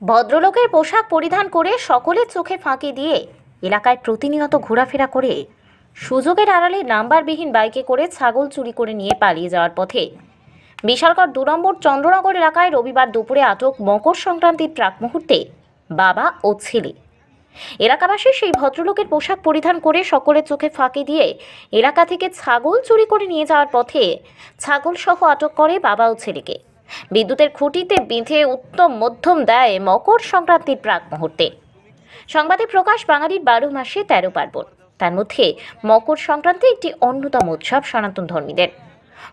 ভদ্রলোকের পোশাক পরিধান করে সকলের চোখে ফাঁকি দিয়ে এলাকায় প্রতিনিয়ত ঘোরাফেরা করে সুযোগের আড়ালে নাম্বারবিহীন বাইকে করে ছাগল চুরি করে নিয়ে পালিয়ে যাওয়ার পথে বিশালগড় 2 নম্বর চন্দ্রনগর এলাকায় রবিবার দুপুরে আটক মকর সংক্রান্তির প্রাক মুহূর্তে বাবা ও ছেলে। এলাকাবাসী সেই ভদ্রলোকের পোশাক পরিধান করে সকলের চোখে ফাঁকি দিয়ে এলাকা থেকে ছাগল চুরি করে নিয়ে যাওয়ার পথে ছাগল সহ আটক করে বাবা ও ছেলেকে। বিদ্যুতের খুঁটিতে বেঁধে উত্তম মধ্যম দেয় মকর সংক্রান্তির প্রাক মুহূর্তে। সংবাদে প্রকাশ বাঙালির 12 মাসে 13 পার্বণ, তার মধ্যে মকর সংক্রান্তি একটি অন্যতম উৎসব সনাতন ধর্মীদের।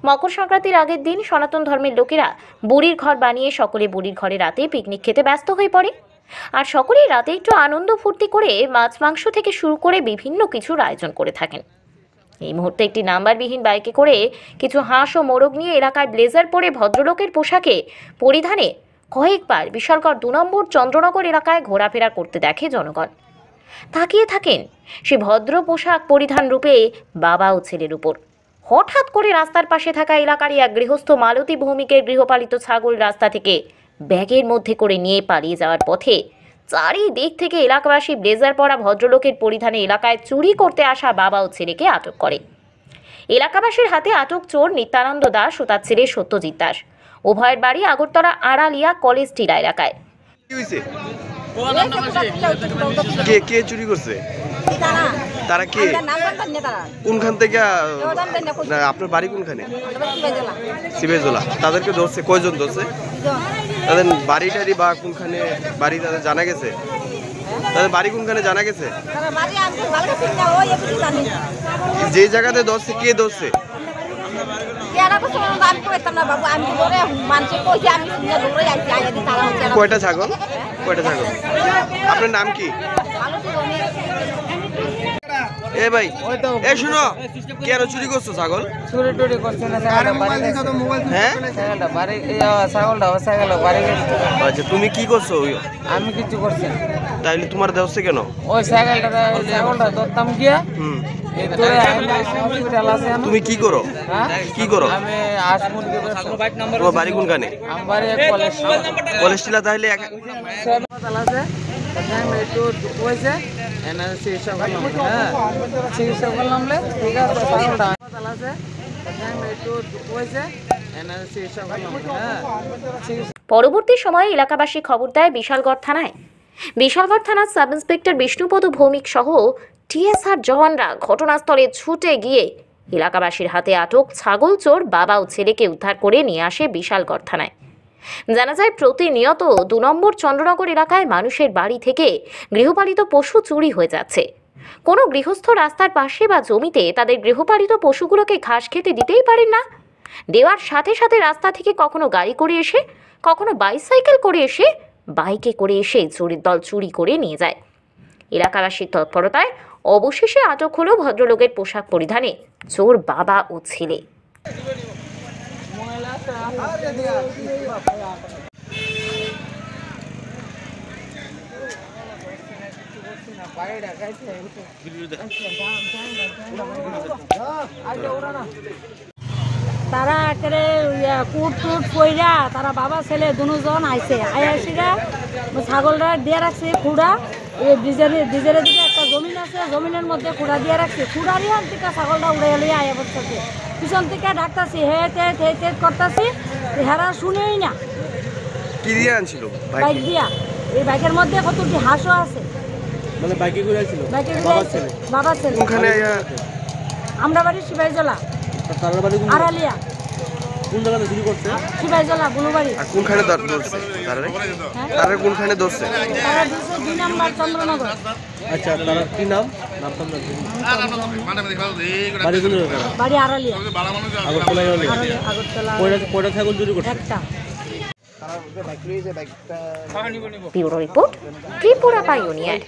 মকর সংক্রান্তির আগের দিন সনাতন ধর্মের লোকেরা বুড়ির ঘর বানিয়ে সকলে বুড়ির ঘরে রাতে পিকনিক খেতে ব্যস্ত হয়ে পড়ে। আর সকলেই রাতে একটু আনন্দ ফুর্তি করে মাছ মাংস থেকে শুরু করে বিভিন্ন কিছুর আয়োজন করে থাকেন। এই মুহূর্তে একটি নাম্বারবিহীন বাইকে করে কিছু হাঁস ও মোরগ নিয়ে এলাকায় ব্লেজার পরে ভদ্রলোকের পোশাকে পরিধানে কয়েকবার বিশালগড় 2 নম্বর চন্দ্রনগর এলাকায় ঘোরাফেরা করতে দেখে জনগণ। তাকিয়ে থাকেন সে ভদ্র পোশাক পরিধান রূপে বাবা ও ছেলের উপর। হঠাৎ করে রাস্তার পাশে থাকা এলাকারই এক গৃহস্থ মালতী ভৌমিকের গৃহপালিত ছাগল রাস্তা থেকে ব্যাগের মধ্যে করে নিয়ে পালিয়ে যাওয়ার পথে চারিদিক থেকে এলাকাবাসী ব্লেজার পরা ভদ্রলোকের পরিধানে এলাকায় চুরি করতে আসা বাবা ও ছেলেকে আটক করে। এলাকাবাসীর হাতে আটক চোর নিত্যানন্দ দাস ও তার ছেলে সত্যজিৎ দাস। উভয়ের বাড়ি আগরতলা আড়ালিয়া কলেজ টিলা এলাকায়। কে চুরি করছে? তারা কে? কোনখান থেকে? আপনার বাড়ি কোনখানে? সিবেজোলা। তাদেরকে ধরছে? কয়জন ধরছে? তাদের বাড়ি টাড়ি বা কোনখানে বাড়ি তাদের জানা গেছে? তাদের বাড়ি কোনখানে জানা গেছে? যে জায়গাতে ধরছে কে ধরছে? কয়টা ছাগল? আপনার নাম কি? এ ভাই, এ শুনো, কেন চুরি করছো ছাগল? চুরি টুরি করছে না, হ্যাঁ, আচ্ছা, তুমি কি করছো? আমি কিছু করছি না। তাইলে তোমার ধরছে কেন? ওই ছাগলটা ধরতাম গিয়া। তুমি কি করো? কি করো? আমি হাঁস মুরগি বেচি। তোমার বাড়ি কোনখানে? আমার বাড়ি কলেজ টিলা। তাহলে একটু হয়েছে চিকিৎসা করলাম, ঠিক আছে। ছাগলটা আছে, একটু হয়েছে চিকিৎসা করলাম। পরবর্তী সময়ে এলাকাবাসী খবর দেয় বিশালগড় থানায়। বিশালগড় থানার সাব ইন্সপেক্টর বিষ্ণুপদ ভৌমিক সহ টিএসআর জওয়ানরা ঘটনাস্থলে ছুটে গিয়ে এলাকাবাসীর হাতে আটক ছাগল চোর বাবা ও ছেলেকে উদ্ধার করে নিয়ে আসে বিশালগড় থানায়। জানা যায় প্রতিনিয়ত 2 নম্বর চন্দ্রনগর এলাকায় মানুষের বাড়ি থেকে গৃহপালিত পশু চুরি হয়ে যাচ্ছে। কোনো গৃহস্থ রাস্তার পাশে বা জমিতে তাদের গৃহপালিত পশুগুলোকে ঘাস খেতে দিতেই পারেন না। দেওয়ার সাথে সাথে রাস্তা থেকে কখনো গাড়ি করে এসে, কখনো বাইসাইকেল করে এসে, বাইকে করে এসে চোরের দল চুরি করে নিয়ে যায়। এলাকাবাসীর তৎপরতায় অবশেষে আটক হলো ভদ্রলোকের পোশাক পরিধানে চোর বাবা ও ছেলে। তারা একেবারে কুট টুট পইরা তারা বাবা ছেলে দুজন আইছে। আইসিরা ছাগলটা দিয়ে রাখছে খুঁড়া। ব্রিজের দিকে একটা জমিন আছে, জমিনের মধ্যে খুঁড়া দিয়ে রাখছে। খুঁড়ার ইয়ার থেকে ছাগলটা উড়ে এলে আয়া বসতেছে। পিছন থেকে ডাকতাছি, হেট করতেছি, হেরা শুনেই না। কি দিয়ে আনছিল? বাইক দিয়া। এই বাইকের মধ্যে কতটি হাঁসও আছে। মানে বাইকে করে ছিল? বাইকে বাবা ছেলে। ওখানে আমরা বাড়ি শিবাইজলা, আড়ালিয়া। কোন জায়গাতে চুরি করছে? শিবাইজলা বুলুবাড়ি। আর কোনখানে ধরছে? তারা কোনখানে ধরছে? তারা দিছে 2 নম্বর চন্দ্রনগর। আচ্ছা, তারা কি নাম? বাড়ি আড়ালিয়া, আগরতলা। কয়টা ছাগল চুরি করছে? একটা। Bureau report, Tripura pioneer.